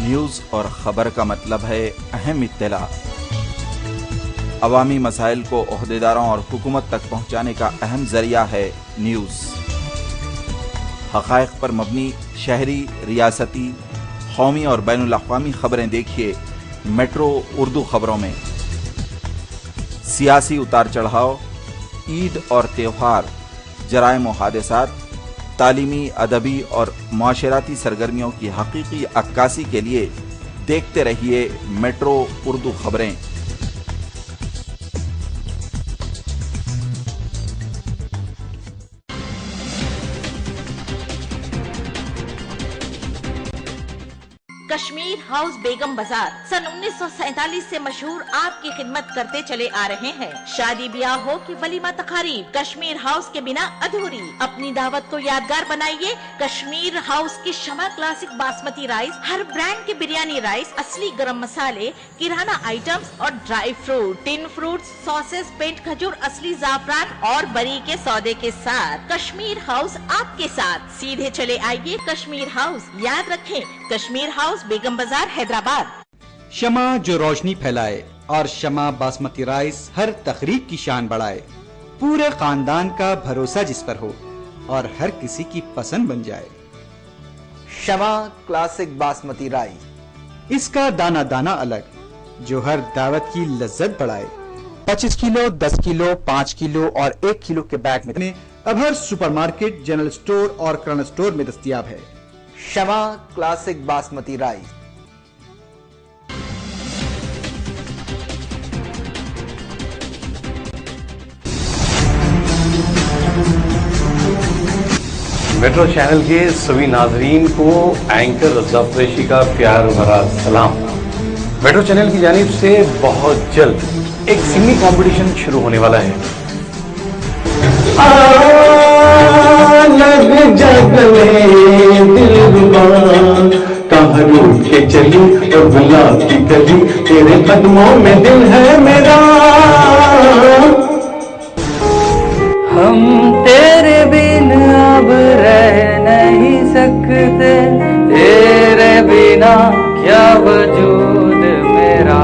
News और खबर का मतलब है अहम इत्तला। अवामी मसाइल को ओहदेदारों और हुकूमत तक पहुंचाने का अहम जरिया है न्यूज़। हक़ाइक़ पर मबनी शहरी, रियासती, कौमी और बैनुल अक़वामी खबरें देखिए मेट्रो उर्दू खबरों में। सियासी उतार चढ़ाव, ईद और त्योहार, जराइम और हादसात, तालीमी, अदबी और मुआशराती सरगर्मियों की हकीकी अक्कासी के लिए देखते रहिए मेट्रो उर्दू खबरें। कश्मीर हाउस बेगम बाजार सन 1947 से मशहूर आपकी खिदमत करते चले आ रहे हैं। शादी ब्याह हो कि वलीमा तकारीब, कश्मीर हाउस के बिना अधूरी। अपनी दावत को यादगार बनाइए कश्मीर हाउस की शमा क्लासिक बासमती राइस, हर ब्रांड के बिरयानी राइस, असली गरम मसाले, किराना आइटम्स और dry fruit, tin fruits, sauces, पेंट खजूर, असली जाफरान और बरी के सौदे के साथ कश्मीर हाउस आपके साथ। सीधे चले आइए कश्मीर हाउस। याद रखें कश्मीर हाउस, बेगम बाजार, हैदराबाद। शमा जो रोशनी फैलाए और शमा बासमती राइस हर तकरीब की शान बढ़ाए। पूरे खानदान का भरोसा जिस पर हो और हर किसी की पसंद बन जाए। शमा क्लासिक बासमती राइस, इसका दाना दाना अलग जो हर दावत की लज्जत बढ़ाए। 25 किलो, 10 किलो, 5 किलो और 1 किलो के बैग में अब हर सुपरमार्केट, जनरल स्टोर और किराना स्टोर में दस्तयाब है। Shama classic basmati rice. Metro channel के सभी नाजरीन को एंकर रज़ा कुरैशी का प्यार भरा सलाम। मेट्रो चैनल की जानिब से बहुत जल्द एक सिंगिंग कंपटीशन शुरू होने वाला है। कहाँ रूठ के चली और गुलाब की कली, तेरे कदमों में दिल है मेरा। हम तेरे बिन अब रह नहीं सकते, तेरे बिना क्या वजूद मेरा।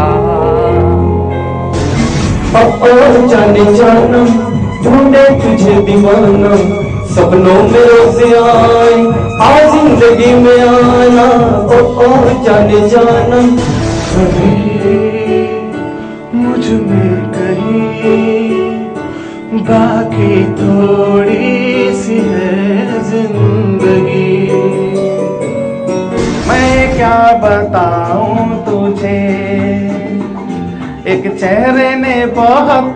ओ जाने जाना ढूंढे तुझे दीवाना, सपनों में रोज़ आए आज जिंदगी में आना। ओ जाने जाना मुझ में कहीं बाकी थोड़ी सी है जिंदगी। मैं क्या बताऊं तुझे, एक चेहरे ने बहुत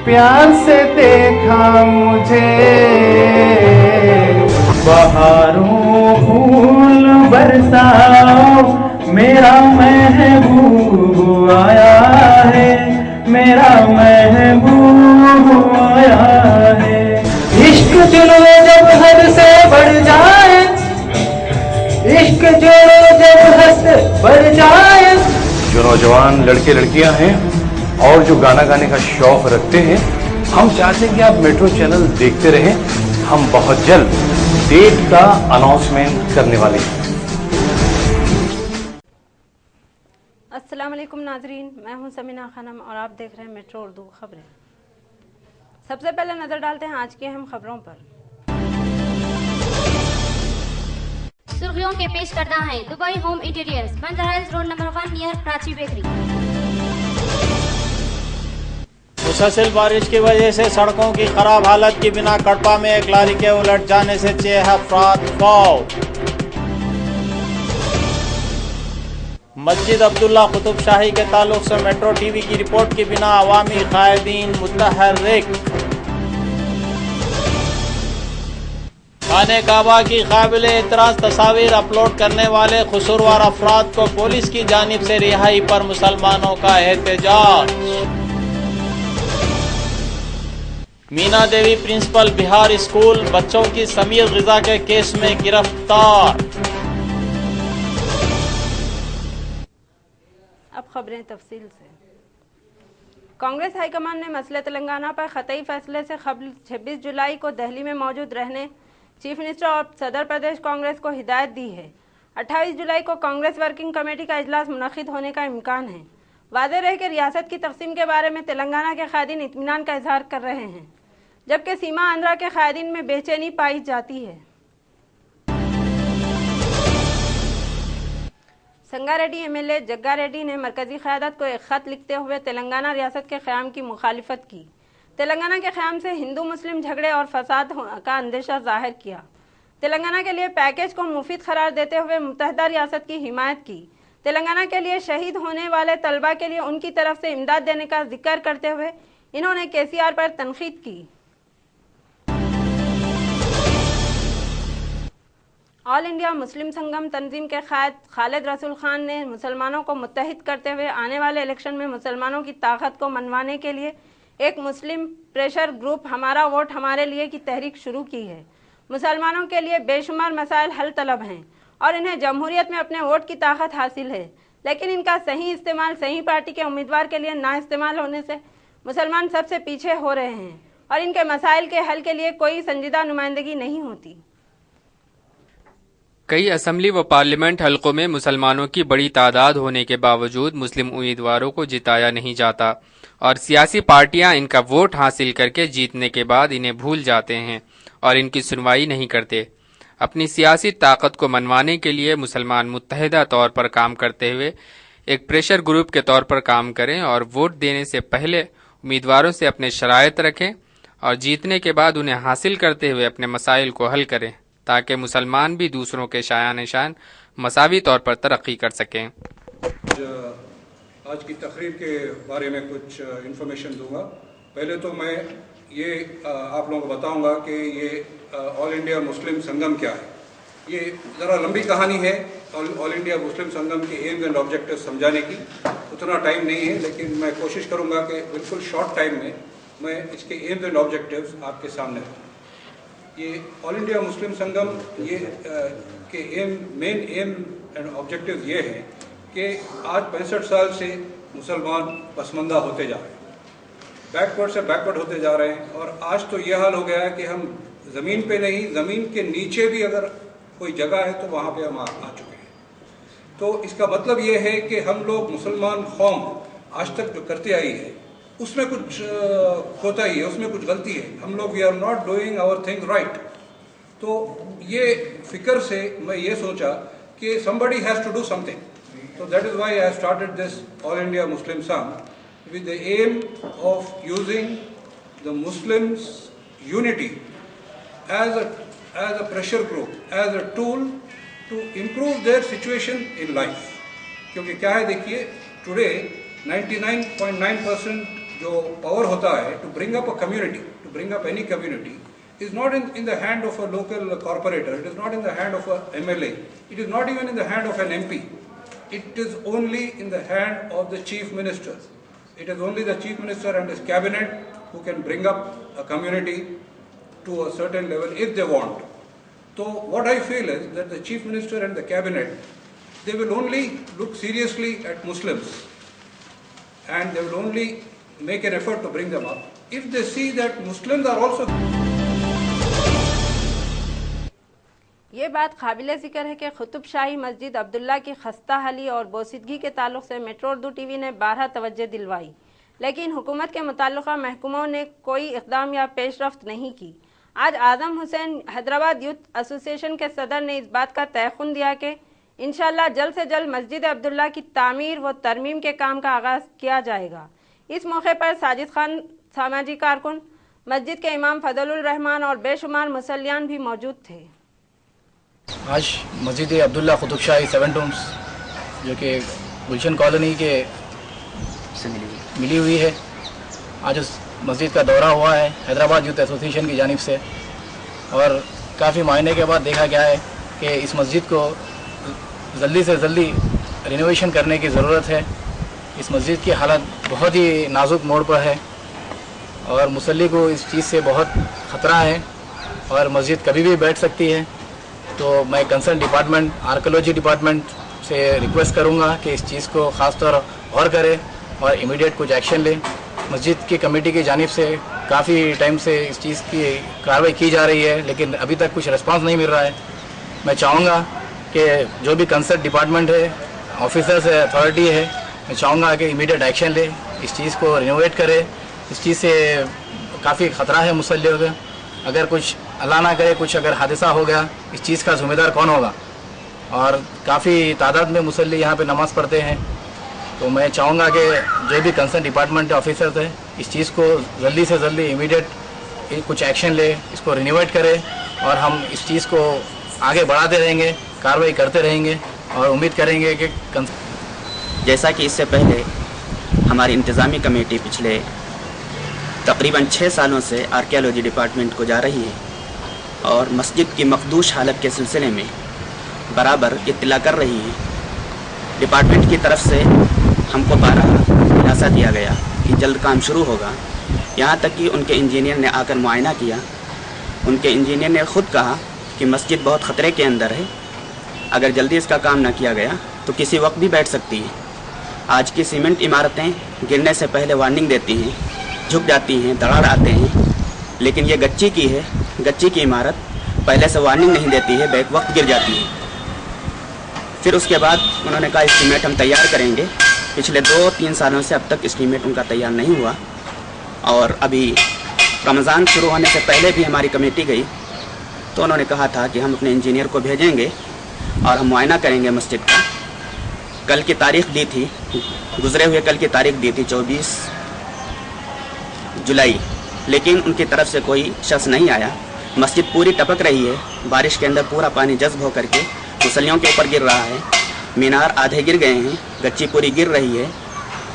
प्यार से देखा मुझे। बहारों फूल बरसाओ, मेरा महबूब आया है, मेरा महबूब आया है। इश्क जुनून जब हद से बढ़ जाए, इश्क जुनून जब हद से बढ़ जाए। जो नौजवान लड़के लड़कियां हैं और जो गाना गाने का शौक रखते हैं, हम चाहते हैं कि आप मेट्रो चैनल देखते रहें। हम बहुत जल्द डेट का अनाउंसमेंट करने वाले हैं। अस्सलाम वालेकुम नाजरीन, मैं हूं समीना खानम और आप देख रहे हैं मेट्रो उर्दू खबरें। सबसे पहले नजर डालते हैं आज की अहम खबरों पर। सुर्खियों के पेश करना है Dubai home interiors, Banjara hills road number 1 near Prachi bakery. मुसलसल बारिश की वजह से सड़कों की खराब हालत की बिना कड़पा में एक लारी के उलट जाने से 6 अफराद फौत। मस्जिद अब्दुल्ला कुतुब शाही के ताल्लुक से मेट्रो टीवी की रिपोर्ट की बिना अवामी कायदीन मुतहर्रिक। खाने काबा की काबिल एतराज तस्वीर अपलोड करने वाले कसूरवार अफराद को पुलिस की जानिब से रिहाई पर मुसलमानों का एहतजाज। मीना देवी प्रिंसिपल बिहार स्कूल बच्चों की समीर गिजा के केस में गिरफ्तार। अब खबरें तफसील से। कांग्रेस हाईकमान ने मसले तेलंगाना पर ख़तई फैसले से कबल 26 जुलाई को दिल्ली में मौजूद रहने चीफ मिनिस्टर और सदर प्रदेश कांग्रेस को हिदायत दी है। 28 जुलाई को कांग्रेस वर्किंग कमेटी का इजलास मुनक़िद होने का इम्कान है। वाज़ेह रहे कि रियासत की तकसीम के बारे में तेलंगाना के कायदीन इत्मीनान का इजहार कर रहे हैं, जबकि सीमा आंध्रा के कायदीन में बेचैनी पाई जाती है। संगारेड्डी एमएलए जग्गा रेड्डी ने मरकजी क़यादत को एक ख़त लिखते हुए तेलंगाना रियासत के क़याम की मुखालिफत की। तेलंगाना के क़याम से हिंदू मुस्लिम झगड़े और फसाद का अंदेशा जाहिर किया। तेलंगाना के लिए पैकेज को मुफीद करार देते हुए मुत्तहदा रियासत की हिमायत की। तेलंगाना के लिए शहीद होने वाले तलबा के लिए उनकी तरफ से इमदाद देने का जिक्र करते हुए इन्होंने केसीआर पर तनकीद की। ऑल इंडिया मुस्लिम संगम तंजीम के कायद खालिद रसूल खान ने मुसलमानों को मुत्तहिद करते हुए आने वाले इलेक्शन में मुसलमानों की ताकत को मनवाने के लिए एक मुस्लिम प्रेशर ग्रुप हमारा वोट हमारे लिए की तहरीक शुरू की है। मुसलमानों के लिए बेशुमार मसाइल हल तलब हैं और इन्हें जमहूरियत में अपने वोट की ताकत हासिल है, लेकिन इनका सही इस्तेमाल सही पार्टी के उम्मीदवार के लिए ना इस्तेमाल होने से मुसलमान सबसे पीछे हो रहे हैं और इनके मसाइल के हल के लिए कोई संजीदा नुमाइंदगी नहीं होती। कई असेंबली व पार्लियामेंट हलकों में मुसलमानों की बड़ी तादाद होने के बावजूद मुस्लिम उम्मीदवारों को जिताया नहीं जाता और सियासी पार्टियां इनका वोट हासिल करके जीतने के बाद इन्हें भूल जाते हैं और इनकी सुनवाई नहीं करते। अपनी सियासी ताकत को मनवाने के लिए मुसलमान मुत्तहिदा तौर पर काम करते हुए एक प्रेशर ग्रुप के तौर पर काम करें और वोट देने से पहले उम्मीदवारों से अपने शराइत रखें और जीतने के बाद उन्हें हासिल करते हुए अपने मसाइल को हल करें, ताकि मुसलमान भी दूसरों के शायान शान मसावी तौर पर तरक्की कर सकें। आज की तकरीर के बारे में कुछ इन्फॉर्मेशन दूंगा। पहले तो मैं ये आप लोगों को बताऊंगा कि ये ऑल इंडिया मुस्लिम संगम क्या है। ये ज़रा लंबी कहानी है। ऑल इंडिया मुस्लिम संगम के एम्स एंड ऑब्जेक्टिव्स समझाने की उतना टाइम नहीं है, लेकिन मैं कोशिश करूंगा कि बिल्कुल शॉर्ट टाइम में मैं इसके एम्स एंड ऑब्जेक्टिव्स आपके सामने रखूँ। ये ऑल इंडिया मुस्लिम संगम ये के मेन एम एंड ऑब्जेक्टिव ये है कि आज 65 साल से मुसलमान पसमंदा होते जा रहे हैं, बैकवर्ड से बैकवर्ड होते जा रहे हैं और आज तो ये हाल हो गया है कि हम ज़मीन पे नहीं, ज़मीन के नीचे भी अगर कोई जगह है तो वहाँ पे हम आ चुके हैं। तो इसका मतलब ये है कि हम लोग मुसलमान कौम आज तक जो करते आई है उसमें कुछ कोताही है, उसमें कुछ गलती है। हम लोग we are not doing our thing right. तो ये फिक्र से मैं ये सोचा कि somebody has to do something. So that is why I started this All India Muslim Sangh with the aim of using the Muslims' unity as a pressure group, as a tool to improve their situation in life. क्योंकि क्या है देखिए, today 99.9% जो power होता है to bring up a community, to bring up any community, is not in the hand of a local corporator, it is not in the hand of a MLA, it is not even in the hand of an MP. It is only in the hand of the Chief Minister. It is only the Chief Minister and his cabinet who can bring up a community to a certain level if they want. So what I feel is that the Chief Minister and the cabinet, they will only look seriously at Muslims and they will only make an effort to bring them up if they see that Muslims are also. ये बात काबिल ज़िक्र है कि कुतुब शाही मस्जिद अब्दुल्ला की खस्ता हाली और बोसीदगी के ताल्लुक से मेट्रो उर्दू टीवी ने 12 तवज्जो दिलवाई, लेकिन हुकूमत के मुताल्लिका महकमों ने कोई इक़दाम या पेशरफ्त नहीं की। आज आज़म हुसैन हैदराबाद यूथ एसोसिएशन के सदर ने इस बात का तयक़ुन दिया कि इंशाअल्लाह जल्द से जल्द मस्जिद अब्दुल्ला की तामीर व तरमीम के काम का आगाज़ किया जाएगा। इस मौके पर साजिद खान सामाजी कारकुन, मस्जिद के इमाम फजलुर रहमान और बेशुमार मुसल्लियान भी मौजूद थे। आज मस्जिद अब्दुल्ला कुतुब शाही 7 टूम्स जो कि गुलशन कॉलोनी के से मिली हुई है, आज उस मस्जिद का दौरा हुआ है हैदराबाद यूथ एसोसिएशन की जानिब से और काफ़ी मायने के बाद देखा गया है कि इस मस्जिद को जल्दी से जल्दी रिनोवेशन करने की ज़रूरत है। इस मस्जिद की हालत बहुत ही नाजुक मोड़ पर है और मुसल्ली को इस चीज़ से बहुत ख़तरा है और मस्जिद कभी भी बैठ सकती है। तो मैं कंसर्न डिपार्टमेंट आर्कियोलॉजी डिपार्टमेंट से रिक्वेस्ट करूंगा कि इस चीज़ को ख़ास तौर गौर करें और इमीडिएट कुछ एक्शन लें मस्जिद की कमेटी की जानिब से काफ़ी टाइम से इस चीज़ की कार्रवाई की जा रही है, लेकिन अभी तक कुछ रिस्पांस नहीं मिल रहा है। मैं चाहूँगा कि जो भी कंसर्न डिपार्टमेंट है, ऑफिसर्स है, अथॉरिटी है, मैं चाहूँगा कि इमीडिएट एक्शन ले, इस चीज़ को रिनोवेट करे। इस चीज़ से काफ़ी ख़तरा है मुसल्लियों का। अगर कुछ अल्लाह ना करे, कुछ अगर हादसा हो गया, इस चीज़ का जिम्मेदार कौन होगा? और काफ़ी तादाद में मुसल्ली यहाँ पे नमाज़ पढ़ते हैं। तो मैं चाहूँगा कि जो भी कंसर्न डिपार्टमेंट ऑफिसर्स है, इस चीज़ को जल्दी से जल्दी इमीडिएट कुछ एक्शन ले, इसको रिनोवेट करे और हम इस चीज़ को आगे बढ़ाते रहेंगे, कार्रवाई करते रहेंगे और उम्मीद करेंगे कि जैसा कि इससे पहले हमारी इंतज़ामी कमेटी पिछले तकरीबन 6 सालों से आर्कियोलॉजी डिपार्टमेंट को जा रही है और मस्जिद की मखदूश हालत के सिलसिले में बराबर इत्तला कर रही है। डिपार्टमेंट की तरफ से हमको 12 दिलासा दिया गया कि जल्द काम शुरू होगा। यहाँ तक कि उनके इंजीनियर ने आकर मुआयना किया। उनके इंजीनियर ने ख़ुद कहा कि मस्जिद बहुत ख़तरे के अंदर है, अगर जल्दी इसका काम न किया गया तो किसी वक्त भी बैठ सकती है। आज की सीमेंट इमारतें गिरने से पहले वार्निंग देती हैं, झुक जाती हैं, दरार आते हैं, लेकिन ये गच्ची की है। गच्ची की इमारत पहले से वार्निंग नहीं देती है, बैक वक्त गिर जाती है। फिर उसके बाद उन्होंने कहा एस्टीमेट हम तैयार करेंगे। पिछले 2-3 सालों से अब तक एस्टीमेट उनका तैयार नहीं हुआ और अभी रमज़ान शुरू होने से पहले भी हमारी कमेटी गई तो उन्होंने कहा था कि हम अपने इंजीनियर को भेजेंगे और हम मुआयना करेंगे मस्जिद का। कल की तारीख दी थी, गुजरे हुए कल की तारीख दी थी 24 जुलाई, लेकिन उनकी तरफ से कोई शख्स नहीं आया। मस्जिद पूरी टपक रही है, बारिश के अंदर पूरा पानी जज्ब होकर के मुसल्लियों के ऊपर गिर रहा है। मीनार आधे गिर गए हैं, गच्ची पूरी गिर रही है,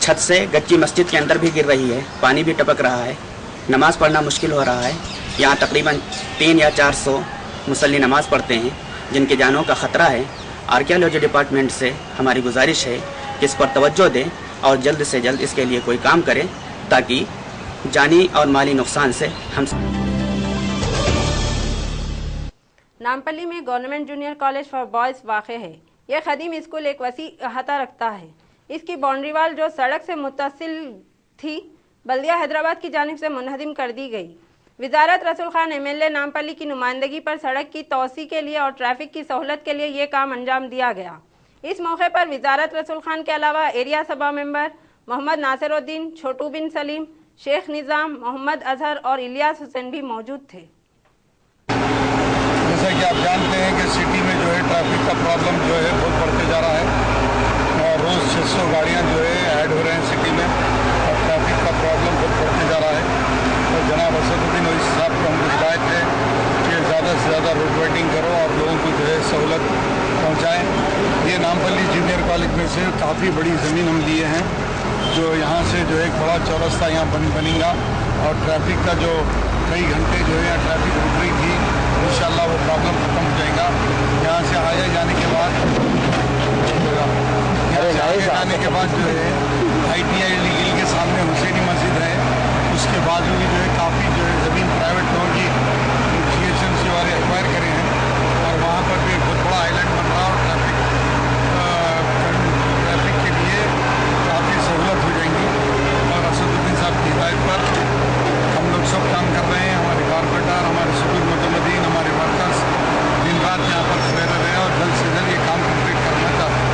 छत से गच्ची मस्जिद के अंदर भी गिर रही है, पानी भी टपक रहा है, नमाज़ पढ़ना मुश्किल हो रहा है। यहाँ तकरीबन 300 या 400 मुसल्ली नमाज़ पढ़ते हैं जिनकी जानों का ख़तरा है। आर्कियोलॉजी डिपार्टमेंट से हमारी गुजारिश है कि इस पर तवज्जो दें और जल्द से जल्द इसके लिए कोई काम करें ताकि जानी और माली नुकसान से हम। नामपल्ली में government junior college for boys वाक़ है। यह ख़दीम स्कूल एक वसी अहाता रखता है। इसकी बाउंड्री वाल जो सड़क से मुत्तसिल थी, बल्दिया हैदराबाद की जानिब से मुनहदिम कर दी गई। वज़ारत रसूल खान एमएलए नामपल्ली की नुमाइंदगी पर सड़क की तोसी के लिए और ट्रैफिक की सहूलत के लिए ये काम अंजाम दिया गया। इस मौके पर वज़ारत रसूल खान के अलावा एरिया सभा मेंबर मोहम्मद नासिरुद्दीन, छोटू बिन सलीम, शेख निज़ाम, मोहम्मद अजहर और इलियास हुसैन भी मौजूद थे। जैसा कि आप जानते हैं कि सिटी में जो है ट्रैफिक का प्रॉब्लम जो है बहुत बढ़ते जा रहा है और रोज़ 600 गाड़ियाँ जो है ऐड हो रहे हैं सिटी में और ट्रैफिक का प्रॉब्लम बहुत बढ़ते जा रहा है। तो जनाब असदुद्दीन और इस साहब को हमको हिदायत है कि ज़्यादा से ज़्यादा रोड वेटिंग करो और लोगों को जो है सहूलत पहुँचाएँ। ये नामपल्ली जूनियर कॉलेज में से काफ़ी बड़ी ज़मीन हम लिए हैं, जो यहाँ से जो एक बड़ा चौरस्ता यहाँ बनेगा और ट्रैफिक का जो कई घंटे जो है यहाँ ट्रैफिक रुक रही थी, इंशाल्लाह वो प्रॉब्लम खत्म हो जाएगा। यहाँ से आए जाने के बाद जो है ITI लीगल के सामने हुसैनी मस्जिद है, उसके बाजू भी जो है काफ़ी जो है ज़मीन प्राइवेट लोगों की इनिशिएशन से वाले एक्वायर करे हैं और वहाँ पर भी बहुत बड़ा आइलैंड बन रहा और ट्रैफिक के लिए काफ़ी सहूलत हो जाएंगी। और असदुद्दीन साहब की हिदायत पर हम लोग सब काम कर रहे हैं। हमारे कारपेंटर, हमारे सुबह मुतमदीन, हमारे वर्कर्स दिन रात यहाँ पर खड़े रह रहे हैं और जल्द से जल्द ये काम कंप्लीट करना चाहते हैं।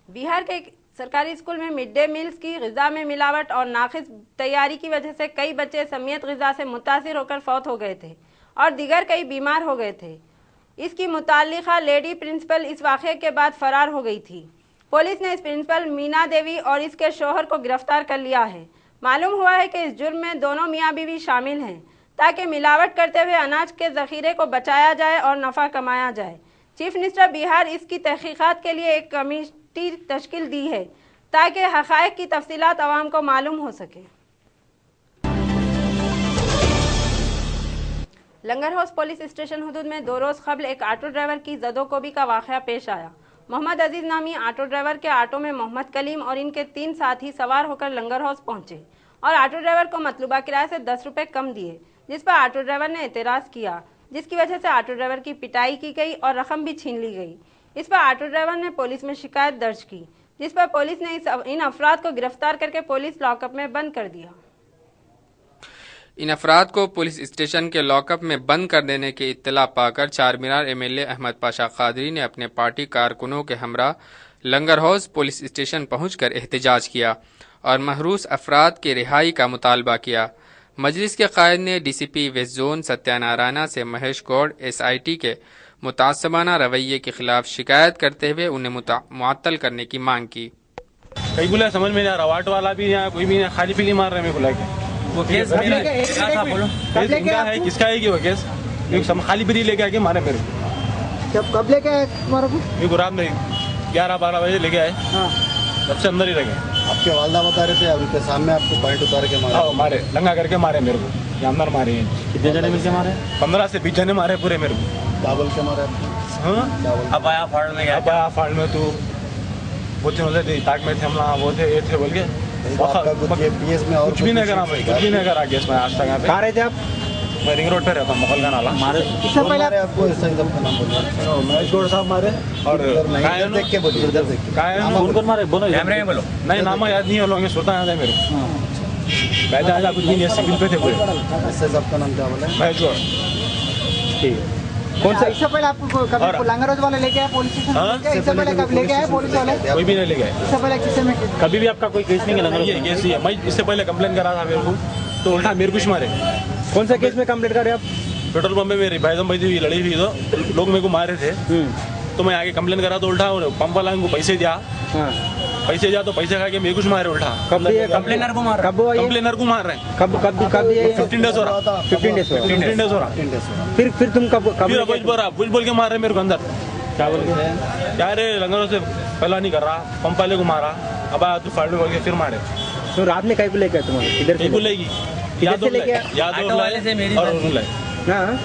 बिहार के सरकारी स्कूल में मिड डे मील्स की ग़िज़ा में मिलावट और नाक़िस तैयारी की वजह से कई बच्चे समियत ग़िज़ा से मुतासिर होकर फौत हो गए थे और दीगर कई बीमार हो गए थे। इसकी मुताल्लिक़ा लेडी प्रिंसिपल इस वाक़े के बाद फ़रार हो गई थी। पुलिस ने इस प्रिंसिपल मीना देवी और इसके शोहर को गिरफ्तार कर लिया है। मालूम हुआ है कि इस जुर्म में दोनों मियाँ बीवी शामिल हैं ताकि मिलावट करते हुए अनाज के ज़ख़ीरे को बचाया जाए और नफ़ा कमाया जाए। चीफ मिनिस्टर बिहार इसकी तहक़ीक़ात के लिए एक कमेटी तश्कील दी है ताकि हक़ाइक़ की तफ़सीलात आवाम को मालूम हो सके। लंगर हाउस पुलिस स्टेशन हुदूद में 2 रोज़ क़ब्ल एक ऑटो ड्राइवर की ज़दोकोबी का वाक़या पेश आया। मोहम्मद अजीज़ नामी ऑटो ड्राइवर के ऑटो में मोहम्मद कलीम और इनके 3 साथी सवार होकर लंगर हाउस पहुंचे और ऑटो ड्राइवर को मतलूबा किराए से 10 रुपये कम दिए, जिस पर ऑटो ड्राइवर ने एतराज़ किया, जिसकी वजह से ऑटो ड्राइवर की पिटाई की गई और रकम भी छीन ली गई। इस पर ऑटो ड्राइवर ने पुलिस में शिकायत दर्ज की, जिस पर पुलिस ने इन अफराद को गिरफ्तार करके पुलिस लॉकअप में बंद कर दिया। इन अफराद को पुलिस स्टेशन के लॉकअप में बंद कर देने की इत्तला पाकर चारमीनार एमएलए अहमद पाशा कादरी ने अपने पार्टी कारकुनों के हमरा लंगर हाउस पुलिस स्टेशन पहुंचकर एहतजाज किया और महरूस अफराद की रिहाई का मुतालबा किया। मजलिस के कायद ने डीसीपी वेस्ट जोन सत्यानारायण से महेश गौड़ एसआईटी के मुतासबाना रवैये के खिलाफ शिकायत करते हुए उन्हें मुअत्तल करने की मांग की। कई बोला समझ में नहीं आ रहा, वाट वाला भी यहाँ कोई भी नहीं, खाली पीली मार रहे हैं बुला के। वो केस इनका है, किसका है कि वो केस खाली पीली लेके आके मारे मेरे को। कब लेके आए तुम्हारे को? मेरे को रात में 11-12 बजे लेके आए, तब से अंदर ही रह गए। आपके वालदा बता रहे थे अभी के सामने आपको पॉइंट उतार के मारे लंगा करके मारे मेरे को, अंदर मारे हैं। कितने जने मिलके मारे? 15 से 20 जने मारे पूरे मेरे को। क्या बोल के मारे? अब आया फाड़ में, अब आया फाड़ में तू वो थे ताक में थे, हम वो थे ये थे बोल के कुछ भी नहीं करा भाई, कुछ भी नहीं करा केस में आज तक। यहाँ पे कहाँ रहे थे आप? मैं रिंग रोड पे रहता हूँ, मखल का नाला। मारे इससे पहले आपको इस नाम बोला महेश गौड़ साहब मारे और देख के बोलिए, इधर देख के कौन मारे बोलो, कैमरे में बोलो। नहीं नाम याद नहीं होंगे, सुनता याद है मेरे को। बैठा आज कुछ भी नहीं, सिविल पे थे पूरे। इससे सबका नाम क्या बोला? महेश गौड़। ठीक, कौन सा? इससे पहले आपको कभी लंगर वाले लेके आए पुलिस स्टेशन? इससे पहले कब लेके आए पुलिस वाले? कोई भी नहीं लेके आए। इससे पहले किसी में कभी भी आपका कोई केस नहीं है लंगर? ये केस ही है। मैं इससे पहले कंप्लेन करा था मेरे को, तो उल्टा मेरे कुछ मारे। कौन सा केस में कंप्लेंट कर रहे आप? पेट्रोल पंप में मेरी भाई थी, लड़ी हुई तो लोग मेरे को मारे थे, तो मैं आगे कंप्लेन करा तो उल्टा पंप वाला को पैसे दिया, तो पैसे खा के मेरे कुछ मारे उल्टा। कब कंप्लेनर को मार? कंप्लेनर को मार रहे हैं। कब 15 डेज हो रहा। 15 डेज हो रहा। फिर तुम कब बोल के मार रहे मेरे को अंदर। क्या बोल के? क्या रे लंगरों से पहला नहीं कर रहा, पंप वाले को मारा, अब आया तू फाड़ बोल के फिर मारे। तो रात में कहीं को लेके तुम्हारे इधर से बोलेगी याद लेके ऑटो वाले से मेरी और हाँ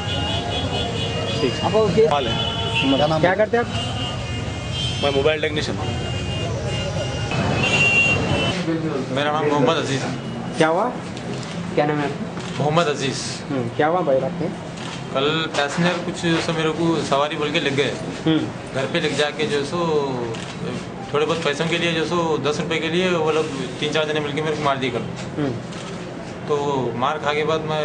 ठीक है। क्या करते आप? मैं मोबाइल टेक्नीशियन। मेरा नाम मोहम्मद अजीज है। क्या हुआ? क्या नाम है? मोहम्मद अजीज। क्या हुआ भाई रात में? कल पैसेंजर कुछ सो मेरे को सवारी बोल के लग गए, घर पे लग जाके जो सो थोड़े बहुत पैसों के लिए जो सो 10 रुपए के लिए वो लोग 3-4 जने मिलके मेरे को मार दिए कल। तो मार खा के बाद मैं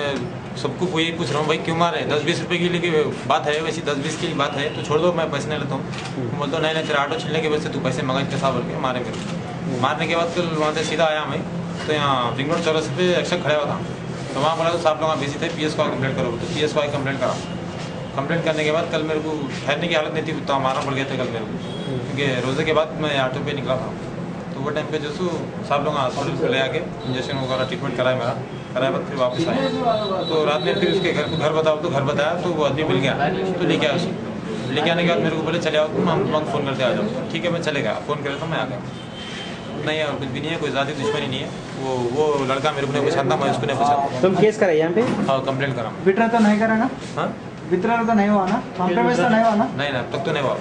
सबको यही पूछ रहा हूँ भाई क्यों मारे? 10-20 रुपए के लिए बात है, वैसी 10-20 की बात है तो छोड़ दो, मैं पैसे नहीं लेता हूँ। बोलता हूँ नहीं तेरा ऑटो छीनने के वजह से तू पैसे मंगा के साथ बोल के मारे मेरे को। मारने के बाद कल वहाँ से सीधा आया मैं, तो यहाँ रिंग रोड चौराहे पे एक्शन खड़ा हुआ था, तो वहाँ बोला तो साहब लोग बिजी थे, पीएस को कंप्लेंट करो, तो पीएस को कंप्लेंट करा। कंप्लेंट करने के बाद कल मेरे को ठहरने की हालत नहीं थी, तो मारना पड़ गया था कल मेरे को, क्योंकि रोज़े के बाद मैं ऑटो पे निकला था। तो वो टाइम पे जो साहब लोग हॉस्पिटल पे ले आके इंजेक्शन वगैरह ट्रीटमेंट कराया मेरा, कराया बाद फिर वापस आए। तो रात में फिर उसके घर बताओ, तो घर बताया तो वो आदमी मिल गया, तो लेके आया उसको। लेके आने के बाद मेरे को बोले चले आओ तुम, हम तुम्हारा फ़ोन करते आ जाओ। ठीक है मैं चले गया, फ़ोन करे तो मैं आ गया। नहीं है कुछ भी नहीं है, कोई ज़्यादा दुश्मनी नहीं है। वो लड़का मेरे को नहीं पूछा था, मैं उसको नहीं पूछा। तुम केस करा यहाँ पे? हाँ कंप्लेंट करा। विड्रॉ तो नहीं करा ना? हाँ विड्रॉ तो नहीं हुआ ना? कॉम्प्रोमाइज तो नहीं हुआ ना? नहीं अब तक तो नहीं हुआ।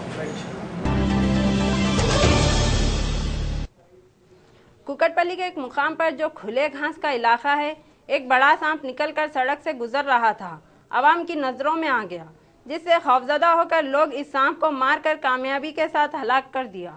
कुकटपल्ली के एक मुकाम पर जो खुले घास का इलाका है, एक बड़ा सांप निकलकर सड़क से गुजर रहा था, आवाम की नजरों में आ गया, जिससे खौफजदा होकर लोग इस सांप को मारकर कामयाबी के साथ हलाक कर दिया।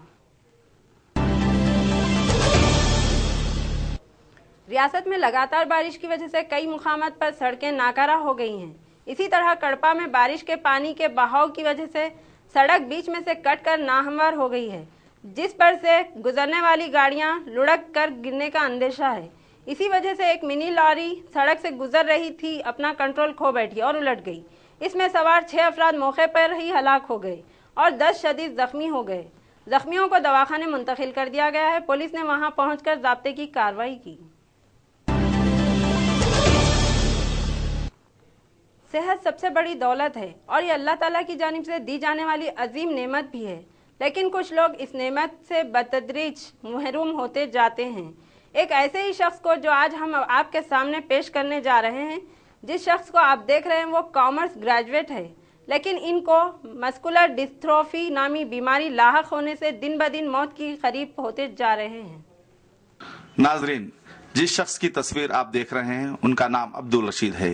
रियासत में लगातार बारिश की वजह से कई मुकामात पर सड़कें नाकारा हो गई हैं। इसी तरह कड़पा में बारिश के पानी के बहाव की वजह से सड़क बीच में से कटकर नाहमवार हो गई है, जिस पर से गुजरने वाली गाड़ियां लुढ़क कर गिरने का अंदेशा है। इसी वजह से एक मिनी लॉरी सड़क से गुजर रही थी, अपना कंट्रोल खो बैठी और उलट गई। इसमें सवार 6 अफराद मौके पर ही हलाक हो गए और 10 शदीद जख्मी हो गए। जख्मियों को दवाखाने मुंतकिल कर दिया गया है। पुलिस ने वहां पहुंचकर ज़ाब्ते की कार्रवाई की। सेहत सबसे बड़ी दौलत है और ये अल्लाह ताला की जानिब से दी जाने वाली अजीम नेमत भी है, लेकिन कुछ लोग इस नेमत से बतदरीज महरूम होते जाते हैं। एक ऐसे ही शख्स को जो आज हम आपके सामने पेश करने जा रहे हैं, जिस शख्स को आप देख रहे हैं वो कॉमर्स ग्रेजुएट है, लेकिन इनको मस्कुलर डिस्ट्रोफी नामी बीमारी लाहक होने से दिन ब दिन मौत की करीब होते जा रहे हैं। नाजरीन, जिस शख्स की तस्वीर आप देख रहे हैं उनका नाम अब्दुल रशीद है,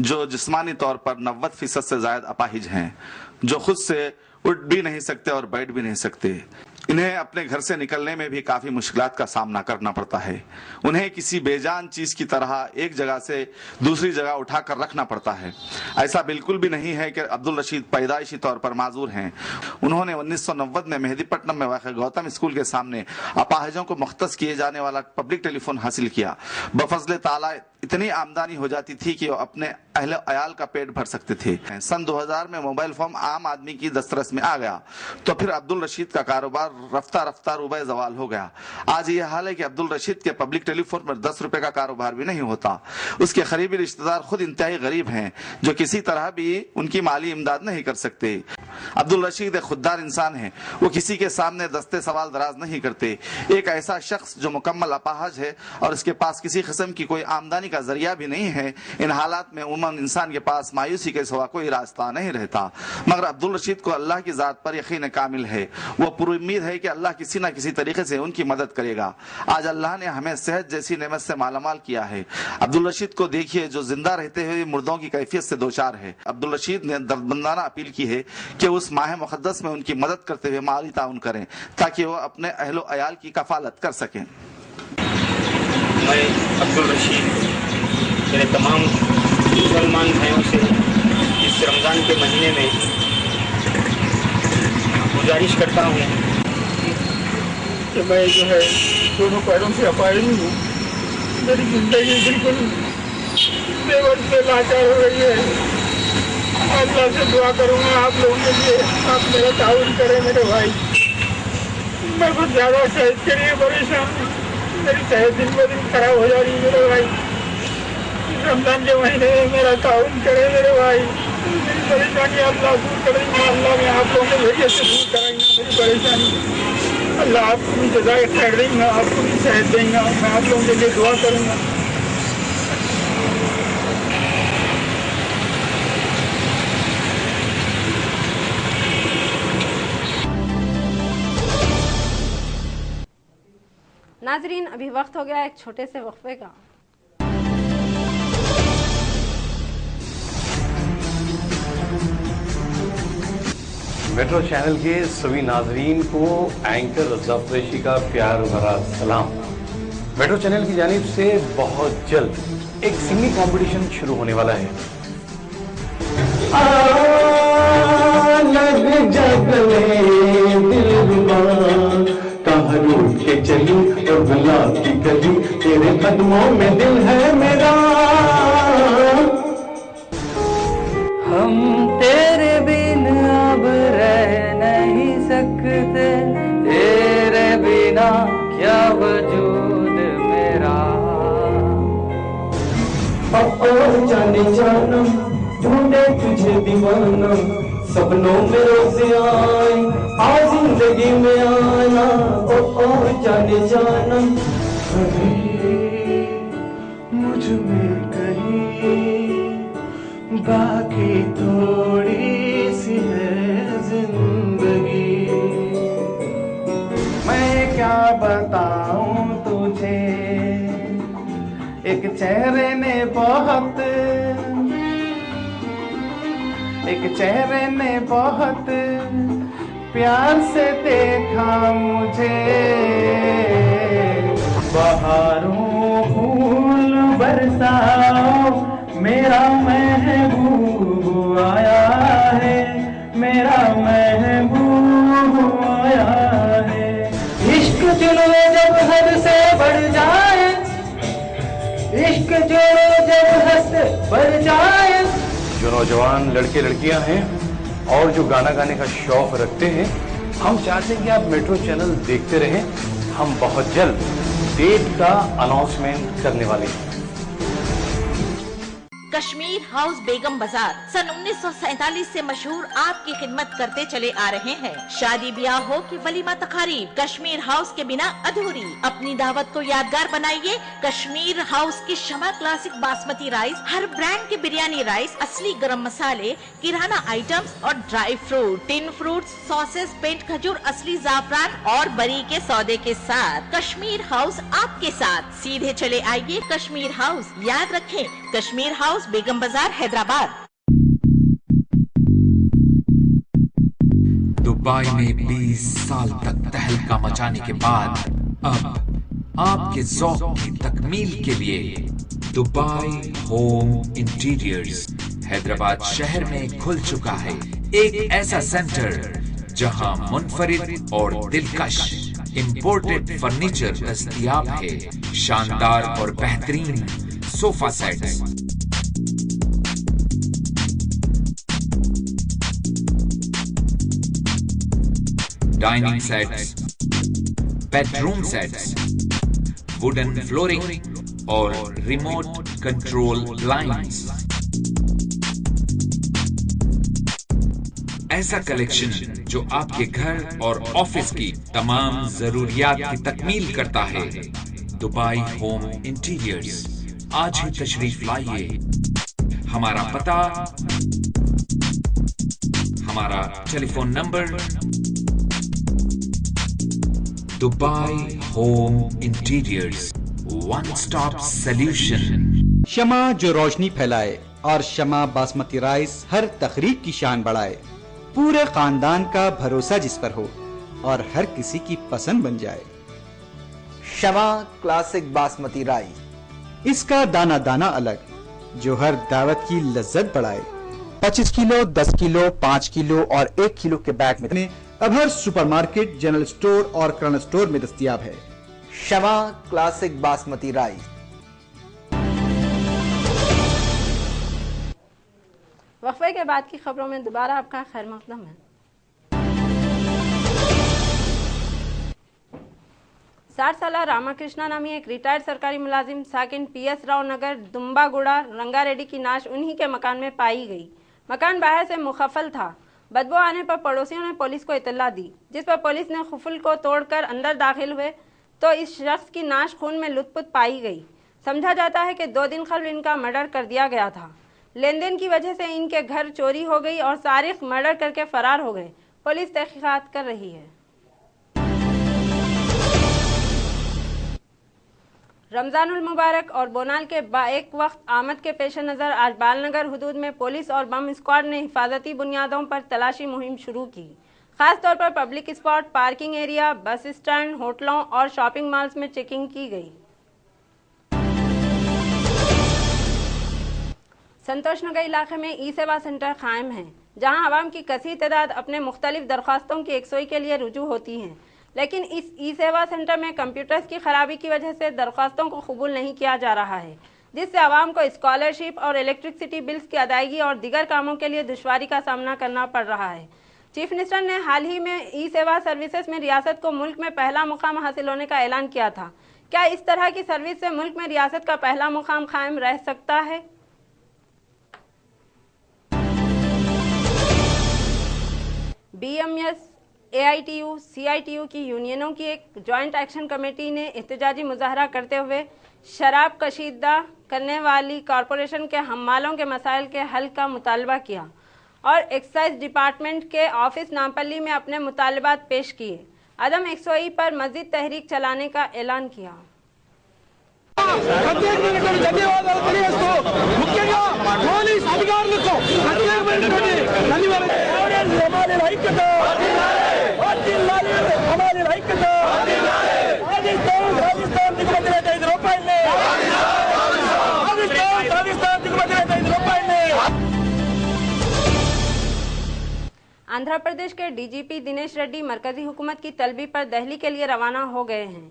जो जिस्मानी तौर पर 90% से ज्यादा अपाहिज हैं, जो खुद से उठ भी नहीं सकते और बैठ भी नहीं सकते। इन्हें अपने घर से निकलने में भी काफी मुश्किलात का सामना करना पड़ता है। उन्हें किसी बेजान चीज की तरह एक जगह से दूसरी जगह उठाकर रखना पड़ता है। ऐसा बिल्कुल भी नहीं है कि अब्दुल रशीद पैदाइशी तौर पर माजूर हैं। उन्होंने 1990 में मेहदीपट्टनम में वाक़ गौतम स्कूल के सामने अपाहिजों को मुख्तस किए जाने वाला पब्लिक टेलीफोन हासिल किया। बफजले ताला इतनी आमदनी हो जाती थी कि वो अपने अहले अयाल का पेट भर सकते थे। सन 2000 में मोबाइल फोन आम आदमी की दस्तरस में आ गया तो फिर अब्दुल रशीद का कारोबार रफ्ता रफ्ता रुबे जवाल हो गया। आज ये हाल है कि अब्दुल रशीद के पब्लिक टेलीफोन पर 10 रुपए का कारोबार भी नहीं होता। उसके करीबी रिश्तेदार खुद इंतहाई गरीब हैं जो किसी तरह भी उनकी माली इमदाद नहीं कर सकते। अब्दुल रशीद एक खुददार इंसान है, वो किसी के सामने दस्ते सवाल दराज नहीं करते। एक ऐसा शख्स जो मुकम्मल अपाहज है और उसके पास किसी किस्म की कोई आमदनी का जरिया भी नहीं है, इन हालात में उमूमन इंसान के पास मायूसी के सिवा कोई रास्ता नहीं रहता। मगर अब्दुल रशीद को अल्लाह की जात पर यकीन कामिल है। वो पूरी उम्मीद है कि अल्लाह किसी न किसी तरीके से उनकी मदद करेगा। आज अल्लाह ने हमें सेहत जैसी नेमत से मालामाल किया है। अब्दुल रशीद को देखिए जो जिंदा रहते हुए मुर्दों की कैफियत से दोचार है। अब्दुल रशीद ने दर्दमंदाना अपील की है कि उस माह मुक़द्दस में उनकी मदद करते हुए माली ताउन करें ताकि वो अपने अहलो अयाल की कफालत कर सकें। मैं अब्दुल रशीद मेरे तमाम मुसलमान भाइयों से इस रमज़ान के महीने में गुजारिश करता हूँ कि मैं जो है दोनों पैरों से अपाहिज हूँ। मेरी ज़िंदगी बिल्कुल बेवजह से लाचार हो रही है। अल्लाह से दुआ करूँगा आप लोगों के लिए, आप मेरा ताउन करें मेरे भाई। मैं कुछ ज़्यादा सेहत के लिए परेशान हूँ। मेरी सेहत दिन ब दिन खराब हो जा रही है मेरे भाई। रमजान के महीने में मेरा ताउन करे मेरे भाई। मेरी परेशानी अल्लाह दूर करेंगे। अल्लाह में आप लोगों के जरिए से दूर करेंगे मेरी परेशानी। अल्लाह आपको भी जज़ाए खैर देंगे, आपको भी सेहत देंगे। मैं आप लोगों के लिए दुआ करूँगा। नाजरीन, अभी वक्त हो गया एक छोटे से वक्फे का। मेट्रो चैनल के सभी नाजरीन को एंकर रज़ा कुरैशी का प्यार भरा सलाम। मेट्रो चैनल की जानिब से बहुत जल्द एक सिंगिंग कंपटीशन शुरू होने वाला है। लग जगले दिलरुबा कहाँ रूठ के चली और गुलाब की कली, तेरे कदमों में दिल है मेरा। हम तेरे बिन अब रह नहीं सकते, तेरे बिना क्या वजूद मेरा। ओ जाने जाना ढूंढे तुझे दीवाना, सपनों में रोज आए आज जिंदगी में आना। ओ जाने जाना मुझ में कहीं बाकी थोड़ी सी है जिंदगी। मैं क्या बताऊं तुझे, एक चेहरे ने बहुत प्यार से देखा मुझे। बहारों फूल बरसाओ मेरा महबूब आया है, मेरा महबूब आया है। इश्क जुल्म जब हद से बढ़ जाए, इश्क जुल्म जब हद से बढ़ जाए। जो नौजवान लड़के लड़कियां हैं और जो गाना गाने का शौक रखते हैं, हम चाहते हैं कि आप मेट्रो चैनल देखते रहें। हम बहुत जल्द डेट का अनाउंसमेंट करने वाले हैं। कश्मीर हाउस बेगम बाजार सन 1947 से मशहूर आपकी खिदमत करते चले आ रहे हैं। शादी ब्याह हो कि वलीमा तकारीब, कश्मीर हाउस के बिना अधूरी। अपनी दावत को यादगार बनाइए कश्मीर हाउस की शमा क्लासिक बासमती राइस, हर ब्रांड के बिरयानी राइस, असली गरम मसाले, किराना आइटम्स और dry fruit, tin fruits, sauces, पेंट खजूर, असली जाफरान और बरी के सौदे के साथ। कश्मीर हाउस आपके साथ। सीधे चले आइए कश्मीर हाउस। याद रखें कश्मीर हाउस बेगम बाजार हैदराबाद। दुबई में 20 साल तक तहलका मचाने के बाद अब आपके ज़ौक़ की तकमील के लिए दुबई होम इंटीरियर्स हैदराबाद शहर में खुल चुका है एक ऐसा सेंटर जहां मुनफरिद और दिलकश इंपोर्टेड फर्नीचर दस्तयाब है। शानदार और बेहतरीन sofa sets, dining sets, bedroom sets, wooden flooring और रिमोट कंट्रोल ब्लाइंड्स। ऐसा कलेक्शन जो आपके घर और ऑफिस की तमाम जरूरियात की तकमील करता है। दुबई होम इंटीरियर्स, आज ही तशरीफ लाइए। हमारा पता, हमारा telephone number, Dubai home interiors, one stop solution. Shama जो रोशनी फैलाए और शमा बासमती राइस हर तकरीब की शान बढ़ाए। पूरे खानदान का भरोसा जिस पर हो और हर किसी की पसंद बन जाए। शमा क्लासिक बासमती राइस, इसका दाना दाना अलग जो हर दावत की लज्जत बढ़ाए। 25 किलो, 10 किलो, 5 किलो और 1 किलो के बैग में अब हर सुपरमार्केट, जनरल स्टोर और किराना स्टोर में दस्तयाब है। Shama classic basmati rice. वक्फे के बाद की खबरों में दोबारा आपका खैर मकदम है। 60 साल रामाकृष्णा नामी एक रिटायर्ड सरकारी मुलाजिम साकिन PS राव नगर दुम्बागुड़ा रंगारेड्डी की नाश उन्हीं के मकान में पाई गई। मकान बाहर से मुखफल था। बदबू आने पर पड़ोसियों ने पुलिस को इत्तला दी, जिस पर पुलिस ने खुफल को तोड़कर अंदर दाखिल हुए तो इस शख्स की नाश खून में लुथपुथ पाई गई। समझा जाता है कि 2 दिन कबल इनका मर्डर कर दिया गया था। लेन देन की वजह से इनके घर चोरी हो गई और सारिक मर्डर करके फरार हो गए। पुलिस तहकीकात कर रही है। रमजानुल मुबारक और बोनाल के बाएक वक्त आमद के पेश नज़र आज बालनगर हुदूद में पुलिस और बम स्क्वाड ने हिफाजती बुनियादों पर तलाशी मुहिम शुरू की। खास तौर पर public spot, parking area, bus stand, होटलों और शॉपिंग मॉल्स में चेकिंग की गई। संतोष नगर इलाके में ई सेवा सेंटर कायम है, जहां आवाम की कसीर तादाद अपने मुख्तलिफ दरख्वास्तों की यकसोई के लिए रुजू होती हैं। लेकिन इस ई सेवा सेंटर में कंप्यूटर्स की खराबी की वजह से दरख्वास्तों को कबूल नहीं किया जा रहा है, जिससे आवाम को स्कॉलरशिप और इलेक्ट्रिसिटी बिल्स की अदायगी और दीगर कामों के लिए दुश्वारी का सामना करना पड़ रहा है। चीफ मिनिस्टर ने हाल ही में ई सेवा सर्विसेज में रियासत को मुल्क में पहला मुकाम हासिल होने का ऐलान किया था। क्या इस तरह की सर्विस से मुल्क में रियासत का पहला मुकाम कायम रह सकता है? BMS, AITU, CITU की यूनियनों की एक जॉइंट एक्शन कमेटी ने एहतजाजी मुजाहरा करते हुए शराब कशीदा करने वाली कॉरपोरेशन के हम्मालों के मसाइल के हल का मुतालबा किया और एक्साइज डिपार्टमेंट के ऑफिस नामपल्ली में अपने मुतालबात पेश किए। अदम यकसोई पर मजीद तहरीक चलाने का ऐलान किया। ధన్యవాదాలు తెలియజేస్తూ ముఖ్యంగా పోలీస్ అధికారులకు ప్రత్యేకమైనటువంటి ధన్యవాదాలు. हमारे ఐక్యత हमारे ఐక్యత రాజస్థాన్ దిగుమతి రేట్ 5 రూపాయలే రాజస్థాన్ దిగుమతి రేట్ 5 రూపాయలే. आंध्र प्रदेश के DGP दिनेश रेड्डी मरकजी हुकूमत की तलबी पर दिल्ली के लिए रवाना हो गए हैं।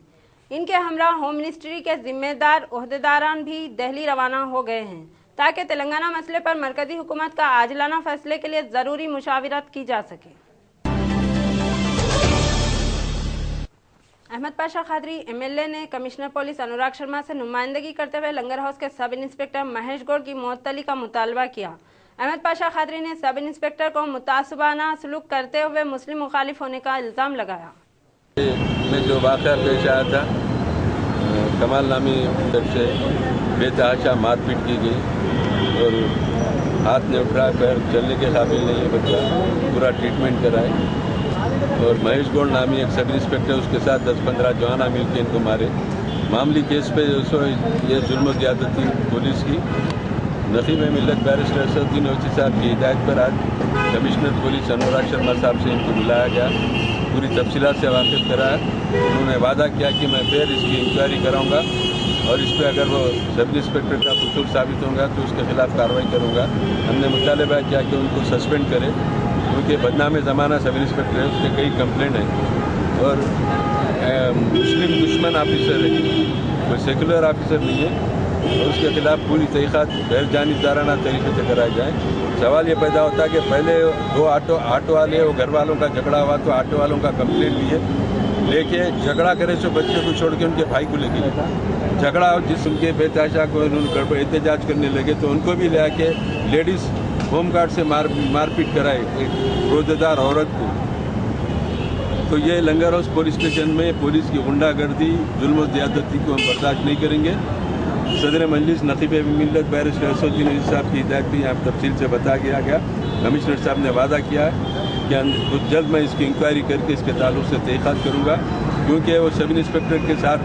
इनके हमरा होम मिनिस्ट्री के जिम्मेदार ओहदेदारान भी दिल्ली रवाना हो गए हैं ताकि तेलंगाना मसले पर मरकजी हुकूमत का आजिलाना फैसले के लिए ज़रूरी मुशावरत की जा सके। अहमद पाशा खादरी MLA ने कमिश्नर पुलिस अनुराग शर्मा से नुमाइंदगी करते हुए लंगर हाउस के सब इंस्पेक्टर महेश गौड़ की मुअत्तली का मुतालबा किया। अहमद पाशा खादरी ने सब इंस्पेक्टर को मुतासबाना सलूक करते हुए मुस्लिम मुखालिफ होने का इल्ज़ाम लगाया। में जो वाक़या पेश आया था, कमाल नामी से बेतहाशा मारपीट की गई और हाथ ने उठा पैर चलने के काबिल नहीं है बच्चा, पूरा ट्रीटमेंट कराए और महेश गौड़ नामी एक सब इंस्पेक्टर उसके साथ 10-15 जवाना मिल के इनको मारे। मामूली केस पे जो ये जुल्म ज़्यादती पुलिस की नकीब मिल्लत बैरिस्टर असदुद्दीन ओवैसी साहब की हिदायत पर आज कमिश्नर पुलिस अनुराग शर्मा साहब से इनको बुलाया गया, पूरी तफसीलात से वाकिफ कराया। उन्होंने वादा किया कि मैं फिर इसकी इंक्वायरी कराऊंगा और इस पर अगर वो सब इंस्पेक्टर का कसूर साबित होगा तो उसके खिलाफ कार्रवाई करूंगा। हमने मुतालबा किया कि उनको सस्पेंड करें, क्योंकि बदनाम ज़माना सब इंस्पेक्टर है, उसके कई कंप्लेंट हैं और मुस्लिम दुश्मन ऑफिसर है, कोई सेकुलर ऑफिसर नहीं है और उसके खिलाफ पूरी तहक़ीक़ात गैर जानिबदाराना तरीके से कराए जाएँ। सवाल ये पैदा होता है कि पहले दो ऑटो वाले और घर वालों का झगड़ा हुआ तो ऑटो वालों का कंप्लेंट लिए, लेके झगड़ा करे तो बच्चे को छोड़ के उनके भाई को लेके झगड़ा जिस उनके बेतहाशा को उन्होंने एहतजाज करने लगे तो उनको भी ले आके लेडीज़ होम गार्ड से मारपीट कराए एक रोजेदार औरत को। तो ये लंगर हाउस पुलिस स्टेशन में पुलिस की गुंडागर्दी, जुल्म और ज़्यादती को हम बर्दाश्त नहीं करेंगे। सदर मजलिस नकीब मिल्लत बैरिस्टर असदुद्दीन ओवैसी साहब की हिदायत भी यहाँ तफसील से बता दिया गया। कमिश्नर साहब ने वादा किया है कि कुछ जल्द मैं इसकी इंक्वायरी करके इसके ताल्लुक से तहक़ीक़ात करूँगा, क्योंकि वो सब इंस्पेक्टर के साथ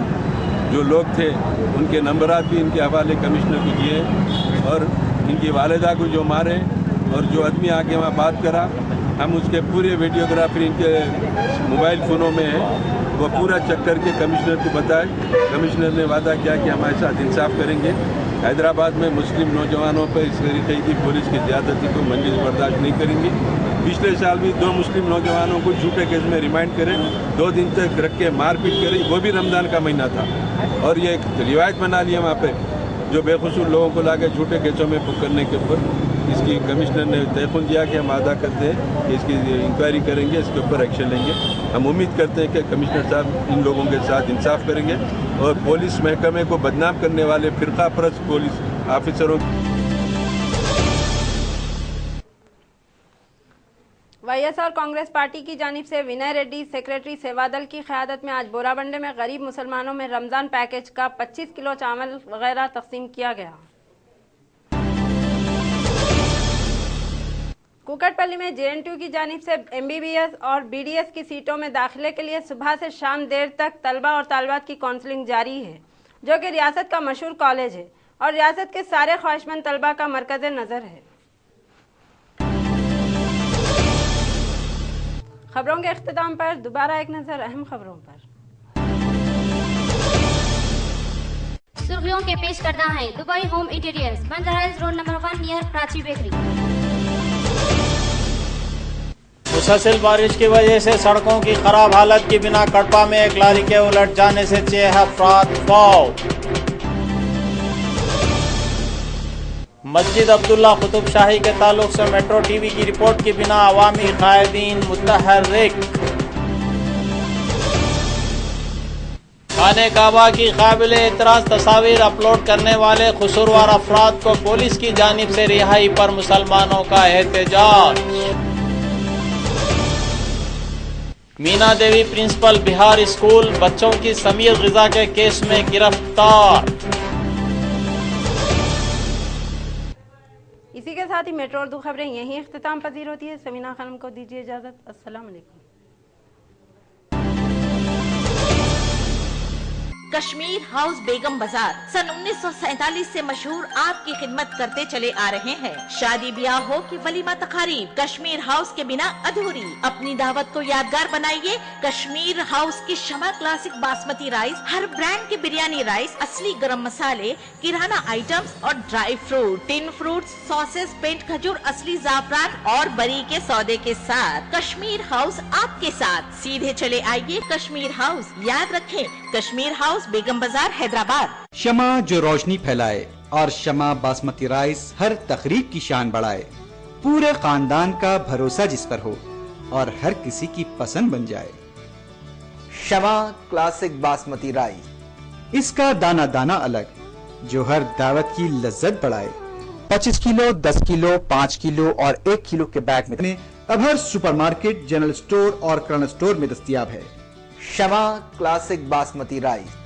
जो लोग थे उनके नंबरात भी इनके हवाले कमिश्नर को दिए और इनकी वालिदा को जो मारे और जो आदमी आके वहाँ बात करा, हम उसके पूरे वीडियोग्राफी इनके मोबाइल फ़ोनों में है, वो पूरा चेक करके कमिश्नर को बताए। कमिश्नर ने वादा किया कि हमारे साथ इंसाफ करेंगे। हैदराबाद में मुस्लिम नौजवानों पर इस तरीके की पुलिस की ज़्यादती को मजलिस बर्दाश्त नहीं करेंगी। पिछले साल भी 2 मुस्लिम नौजवानों को झूठे केस में रिमांड करें, 2 दिन तक रख के मारपीट करें, वो भी रमज़ान का महीना था और ये एक रिवायत बना ली है वहाँ पे, जो बेकसूर लोगों को लाकर झूठे केसों में बुक करने के ऊपर इसकी कमिश्नर ने तयक़ुन दिया कि हम वादा करते हैं कि इसकी इंक्वायरी करेंगे, इसके ऊपर एक्शन लेंगे। हम उम्मीद करते हैं कि कमिश्नर साहब इन लोगों के साथ इंसाफ करेंगे और पुलिस महकमे को बदनाम करने वाले फिरका परस्त पुलिस ऑफिसरों वाईएसआर कांग्रेस पार्टी की जानिब से विनय रेड्डी सेक्रेटरी सेवादल की क़यादत में आज बोराबंडे में गरीब मुसलमानों में रमज़ान पैकेज का 25 किलो चावल वगैरह तकसीम किया गया। कुकटपल्ली में जेएनटीयू की जानिब से एमबीबीएस और बीडीएस की सीटों में दाखिले के लिए सुबह से शाम देर तक तलबा और तालिबात की काउंसलिंग जारी है, जो कि रियासत का मशहूर कॉलेज है और रियासत के सारे ख्वाहिशमंद तलबा का मरकज़ नज़र है। खबरों के इख्तिताम पर दोबारा एक नजर अहम खबरों पर। सुर्खियों के पेश करना है Dubai home interiors, Banjara hills road number 1 near Prachi bakery. मुसलसल बारिश की वजह से सड़कों की खराब हालत की बिना कड़पा में एक लारी के उलट जाने से 6 अफराद फौत। मस्जिद अब्दुल्ला कुतुब शाही के ताल्लुक से मेट्रो टीवी की रिपोर्ट की बिना अवामी कायदीन मुतहर्रिक। खाने काबा की काबिल एतराज़ तस्वीर अपलोड करने वाले कसूरवार अफराद को पुलिस की जानिब से रिहाई पर मुसलमानों का एहतजाज। मीना देवी प्रिंसिपल बिहार स्कूल बच्चों की समीर ग़िज़ा के केस में गिरफ्तार। इसी के साथ ही मेट्रो उर्दू खबरें यहीं इख्तिताम पजीर होती है। समीना खानम को दीजिए इजाजत। अस्सलाम वालेकुम। कश्मीर हाउस बेगम बाजार सन 1947 से मशहूर आपकी खिदमत करते चले आ रहे हैं। शादी ब्याह हो कि वलीमा तकारीब, कश्मीर हाउस के बिना अधूरी। अपनी दावत को यादगार बनाइए कश्मीर हाउस की शमा क्लासिक बासमती राइस, हर ब्रांड के बिरयानी राइस, असली गरम मसाले, किराना आइटम्स और dry fruit, tin fruits, sauces, पेंट खजूर, असली जाफरान और बरी के सौदे के साथ कश्मीर हाउस आपके साथ। सीधे चले आइए कश्मीर हाउस। याद रखें कश्मीर हाउस बेगम बाजार हैदराबाद। शमा जो रोशनी फैलाए और शमा बासमती राइस हर तकरीब की शान बढ़ाए। पूरे खानदान का भरोसा जिस पर हो और हर किसी की पसंद बन जाए। शमा क्लासिक बासमती राइस, इसका दाना दाना अलग जो हर दावत की लज्जत बढ़ाए। 25 किलो, 10 किलो, 5 किलो और 1 किलो के बैग में अब हर सुपरमार्केट, जनरल स्टोर और किराना स्टोर में दस्तयाब है। Shama classic basmati rice.